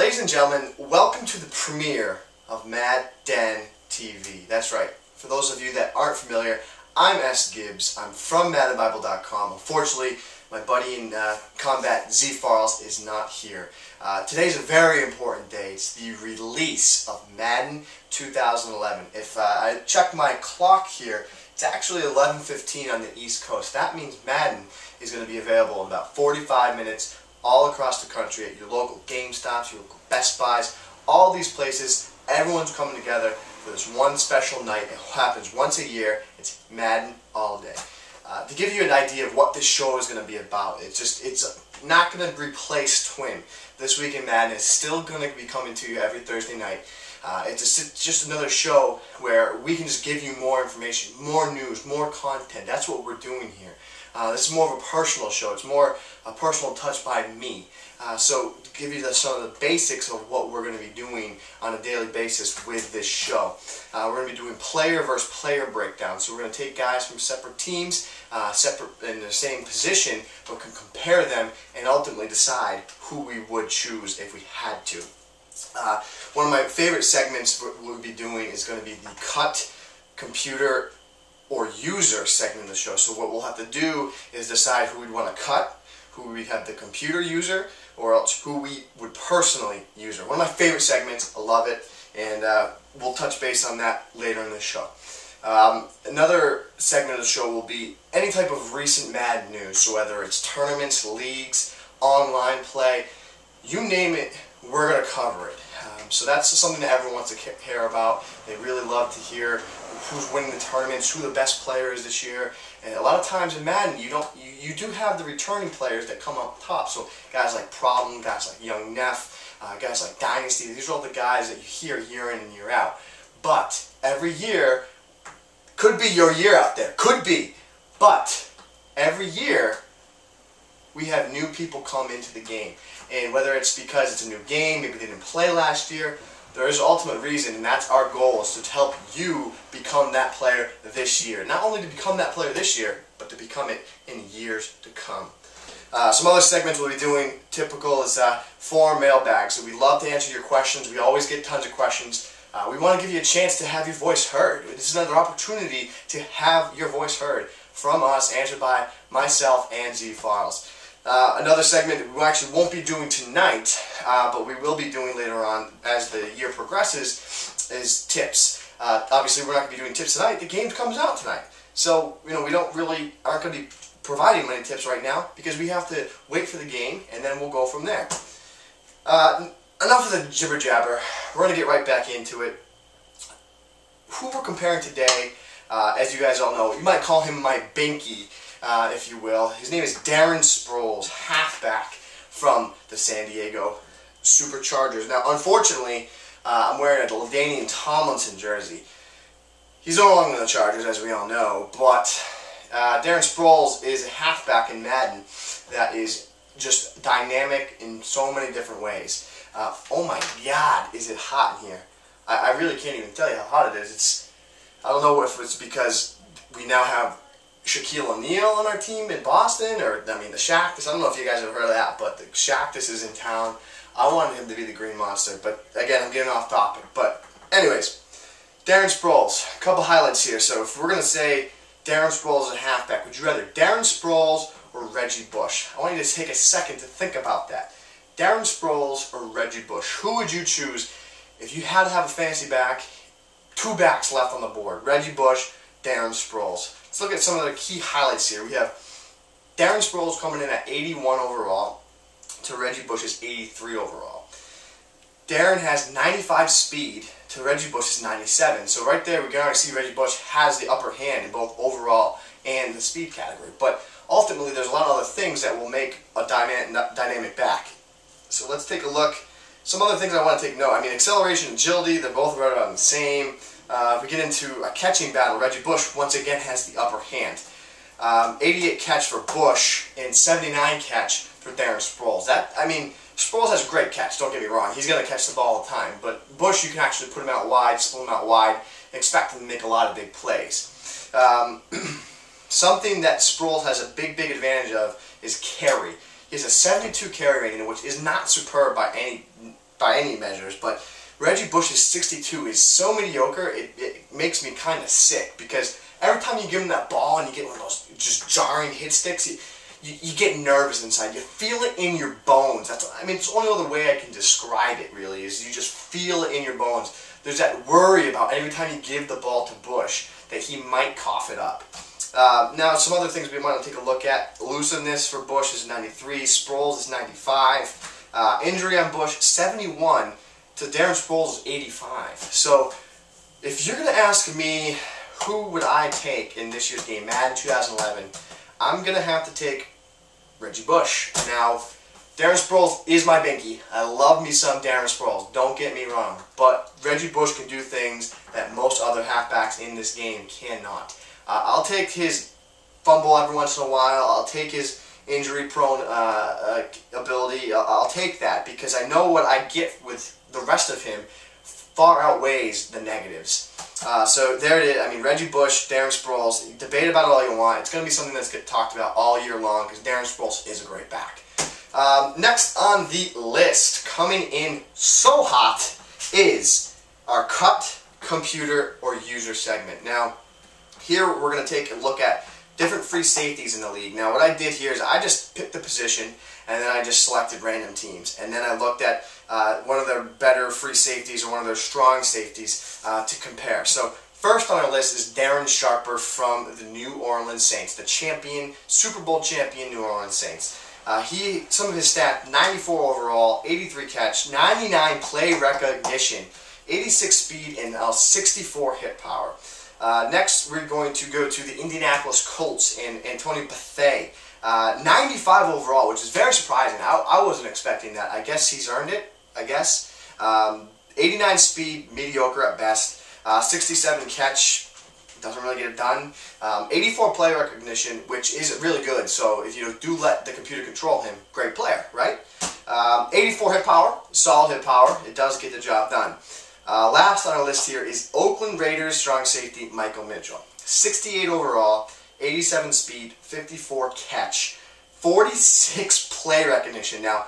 Ladies and gentlemen, welcome to the premiere of Madden TV. That's right. For those of you that aren't familiar, I'm Sgibs. I'm from MaddenBible.com. Unfortunately, my buddy in combat, Sfroles, is not here. Today's a very important day. It's the release of Madden 2011. If I check my clock here, it's actually 11:15 on the East Coast. That means Madden is going to be available in about 45 minutes all across the country at your local GameStops, your local Best Buys, all these places. Everyone's coming together for this one special night. It happens once a year. It's Madden all day. To give you an idea of what this show is going to be about, it's not going to replace Twin. This Week in Madden is still going to be coming to you every Thursday night. It's just another show where we can just give you more information, more news, more content. That's what we're doing here. This is more of a personal show. It's more a personal touch by me. So to give you some of the basics of what we're going to be doing on a daily basis with this show. We're going to be doing player versus player breakdowns. So we're going to take guys from separate teams, separate in the same position, but can compare them and ultimately decide who we would choose if we had to. One of my favorite segments we'll be doing is going to be the cut computer or user segment of the show. So what we'll have to do is decide who we'd want to cut, who we'd have the computer user, or else who we would personally use. One of my favorite segments, I love it, and we'll touch base on that later in the show. Another segment of the show will be any type of recent Madden news, so whether it's tournaments, leagues, online play, you name it, we're going to cover it. So that's something that everyone wants to care about. They really love to hear who's winning the tournaments, who the best player is this year. And a lot of times in Madden, you do have the returning players that come up top. So guys like Problem, guys like Young Neff, guys like Dynasty. These are all the guys that you hear year in and year out. But every year could be your year out there. Could be. But every year we have new people come into the game. And whether it's because it's a new game, maybe they didn't play last year, there is an ultimate reason, and that's our goal, is to help you become that player this year. Not only to become that player this year, but to become it in years to come. Some other segments we'll be doing, typical, is forum mailbags. So we love to answer your questions. We always get tons of questions. We want to give you a chance to have your voice heard. This is another opportunity to have your voice heard from us, answered by myself and Sfroles. Another segment we actually won't be doing tonight, but we will be doing later on as the year progresses, is tips. Obviously, we're not going to be doing tips tonight. The game comes out tonight. So, we aren't going to be providing many tips right now because we have to wait for the game and then we'll go from there. Enough of the jibber jabber. We're going to get right back into it. Who we're comparing today, as you guys all know, you might call him my Binky, if you will. His name is Darren Sproles, halfback from the San Diego Superchargers. Now, unfortunately, I'm wearing a LaDainian Tomlinson jersey. He's no longer in the Chargers, as we all know, but Darren Sproles is a halfback in Madden that is just dynamic in so many different ways. Oh my God, is it hot in here? I really can't even tell you how hot it is. I don't know if it's because we now have Shaquille O'Neal on our team in Boston, or, the Shaq. I don't know if you guys have heard of that, but the Shaq is in town. I wanted him to be the Green Monster, but again, I'm getting off topic. But anyways, Darren Sproles, a couple highlights here. So if we're going to say Darren Sproles is a halfback, would you rather Darren Sproles or Reggie Bush? I want you to take a second to think about that. Darren Sproles or Reggie Bush? Who would you choose if you had to have a fantasy back? Two backs left on the board. Reggie Bush, Darren Sproles. Let's look at some of the key highlights here. We have Darren Sproles coming in at 81 overall to Reggie Bush's 83 overall. Darren has 95 speed to Reggie Bush's 97. So right there we can already see Reggie Bush has the upper hand in both overall and the speed category. But ultimately there's a lot of other things that will make a dynamic back. So let's take a look. Some other things I want to take note. Acceleration and agility, they're both right around the same. If we get into a catching battle, Reggie Bush once again has the upper hand. 88 catch for Bush and 79 catch for Darren Sproles. Sproles has a great catch, don't get me wrong. He's going to catch the ball all the time. But Bush, you can actually put him out wide, split him out wide, and expect him to make a lot of big plays. Something that Sproles has a big advantage of is carry. He has a 72 carry rating, which is not superb by by any measures, but Reggie Bush's 62 is so mediocre, it makes me kind of sick, because every time you give him that ball and you get one of those just jarring hit sticks, you get nervous inside. You feel it in your bones. I mean, it's the only other way I can describe it, really, is you just feel it in your bones. There's that worry about every time you give the ball to Bush that he might cough it up. Now, some other things we want to take a look at. Elusiveness for Bush is 93. Sproles is 95. Injury on Bush, 71. To Darren Sproles is 85. So, if you're going to ask me who would I take in this year's game, Madden 2011, I'm going to have to take Reggie Bush. Now, Darren Sproles is my binky. I love me some Darren Sproles, don't get me wrong. But Reggie Bush can do things that most other halfbacks in this game cannot. I'll take his fumble every once in a while. I'll take his injury-prone ability. I'll take that, because I know what I get with the rest of him far outweighs the negatives. So there it is. I mean, Reggie Bush, Darren Sproles, debate about it all you want. It's going to be something that's get talked about all year long, because Darren Sproles is a great back. Next on the list, coming in so hot, is our cut, computer, or user segment. Now, here we're going to take a look at different free safeties in the league. Now, what I did here is I just picked the position, and then I just selected random teams. And then I looked at one of their better free safeties or one of their strong safeties to compare. So, first on our list is Darren Sharper from the New Orleans Saints, the champion, Super Bowl champion New Orleans Saints. Some of his stats: 94 overall, 83 catch, 99 play recognition, 86 speed, and 64 hit power. Next, we're going to go to the Indianapolis Colts and Antonio Bethea. 95 overall, which is very surprising. I wasn't expecting that. I guess he's earned it, I guess. 89 speed, mediocre at best. 67 catch, doesn't really get it done. 84 play recognition, which is really good. So if you do let the computer control him, great player, right? 84 hit power, solid hit power. It does get the job done. Last on our list here is Oakland Raiders strong safety Michael Mitchell. 68 overall, 87 speed, 54 catch, 46 play recognition. Now,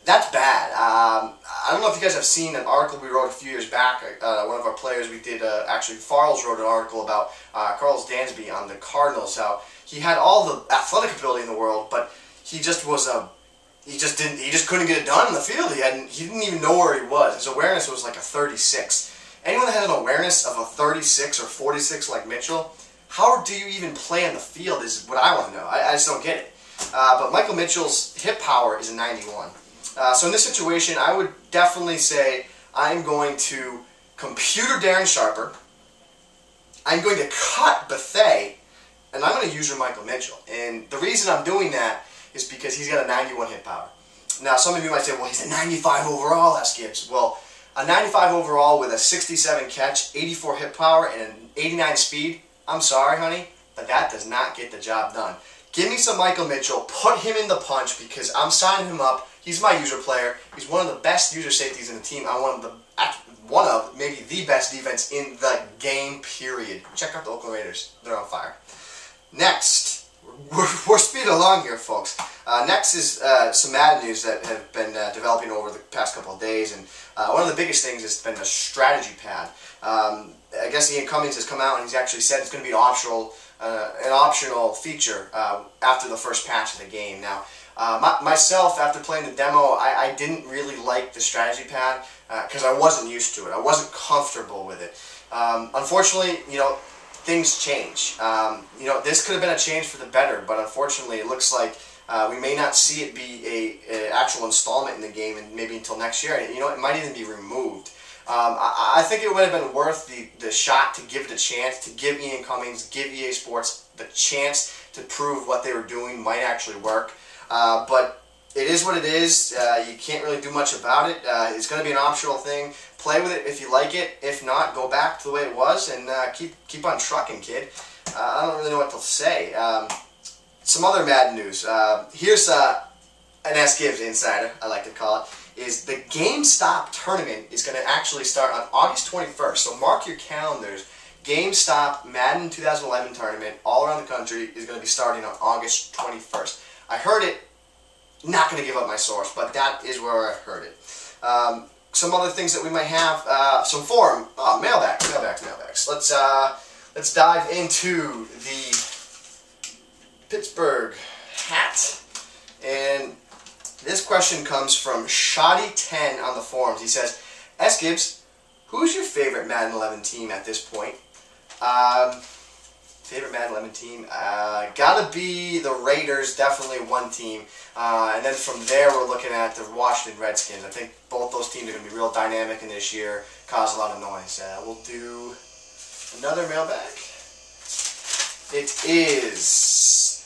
that's bad. I don't know if you guys have seen an article we wrote a few years back. One of our players, we did, actually, Farles wrote an article about Carlos Dansby on the Cardinals, how he had all the athletic ability in the world, but he just was he just couldn't get it done in the field. He didn't even know where he was. His awareness was like a 36. Anyone that has an awareness of a 36 or 46 like Mitchell, how do you even play on the field is what I want to know. I just don't get it. But Michael Mitchell's hit power is a 91. So in this situation, I would definitely say I'm going to computer Darren Sharper, I'm going to cut Bethea, and I'm going to user Michael Mitchell. And the reason I'm doing that is because he's got a 91 hit power. Now, some of you might say, well, he's a 95 overall, Sgibs. Well, a 95 overall with a 67 catch, 84 hit power, and an 89 speed, I'm sorry, honey, but that does not get the job done. Give me some Michael Mitchell, put him in the punch, because I'm signing him up. He's my user player. He's one of the best user safeties in the team. I'm one of maybe the best defense in the game, period. Check out the Oakland Raiders. They're on fire. Next, we're speeding along here, folks. Next is some Madden news that have been developing over the past couple of days, and one of the biggest things has been the strategy pad. I guess Ian Cummings has come out and he's actually said it's going to be an optional feature after the first patch of the game. Now, myself, after playing the demo, I didn't really like the strategy pad because I wasn't used to it. I wasn't comfortable with it. Unfortunately, things change. This could have been a change for the better, but unfortunately, it looks like we may not see it be an actual installment in the game, and maybe until next year. It might even be removed. I think it would have been worth the shot to give it a chance, to give Ian Cummings, give EA Sports the chance to prove what they were doing might actually work. But it is what it is. You can't really do much about it. It's going to be an optional thing. Play with it if you like it. If not, go back to the way it was and keep on trucking, kid. I don't really know what to say. Some other Madden news. Here's an Sgibs insider, I like to call it. Is the GameStop tournament is going to actually start on August 21st. So mark your calendars. GameStop Madden 2011 tournament all around the country is going to be starting on August 21st. I heard it. Not going to give up my source, but that is where I heard it. Some other things that we might have, some forum, mailbags. Let's dive into the Pittsburgh Hat. And this question comes from Shoddy10 on the forums. He says, Sgibs, who's your favorite Madden 11 team at this point? Favorite Madden 11 team? Gotta be the Raiders, definitely one team. And then from there, we're looking at the Washington Redskins. I think both those teams are going to be real dynamic in this year, cause a lot of noise. We'll do another mailbag. It is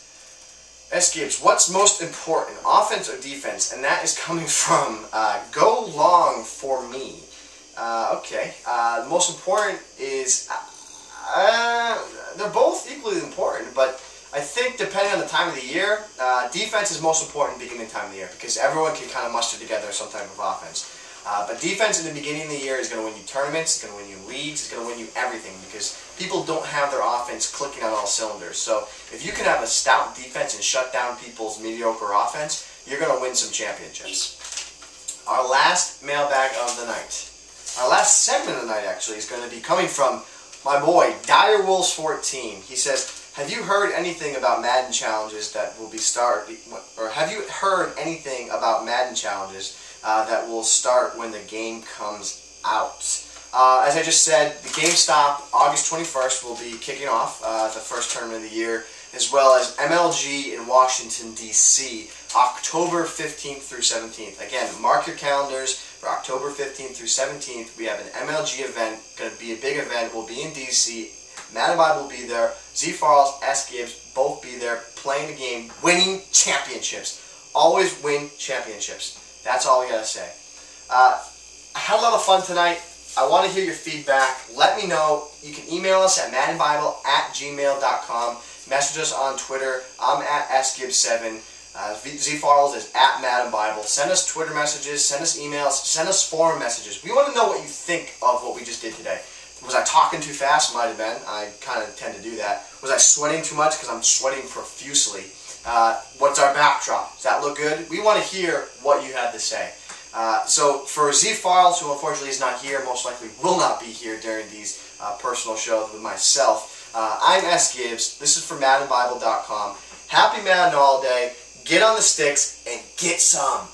Sgibs, what's most important, offense or defense? And that is coming from Go Long for me. Okay, the most important is, they're both equally important, but I think depending on the time of the year, defense is most important beginning time of the year because everyone can kind of muster together some type of offense. But defense in the beginning of the year is going to win you tournaments, it's going to win you leagues, it's going to win you everything because people don't have their offense clicking on all cylinders. So if you can have a stout defense and shut down people's mediocre offense, you're going to win some championships. Our last mailbag of the night, our last segment of the night actually, is going to be coming from my boy, Direwolves14. He says, have you heard anything about Madden challenges that will be or have you heard anything about Madden challenges that will start when the game comes out? As I just said, the GameStop August 21st will be kicking off the first tournament of the year, as well as MLG in Washington, D.C., October 15th through 17th. Again, mark your calendars for October 15th through 17th. We have an MLG event, going to be a big event. We'll be in D.C. Madden Bible will be there. Sfroles, Sgibs, both be there, playing the game, winning championships. Always win championships. That's all we got to say. I had a lot of fun tonight. I want to hear your feedback. Let me know. You can email us at maddenbible@gmail.com. Message us on Twitter. I'm at Sgibs7. Sfroles is at Madden Bible. Send us Twitter messages, send us emails, send us forum messages. We want to know what you think of what we just did today. Was I talking too fast? Might have been. I kind of tend to do that. Was I sweating too much? Because I'm sweating profusely. What's our backdrop? Does that look good? We want to hear what you had to say. So for Sfroles, who unfortunately is not here, most likely will not be here during these personal shows with myself, I'm Sgibs. This is from MaddenBible.com. Happy Madden all day. Get on the sticks and get some.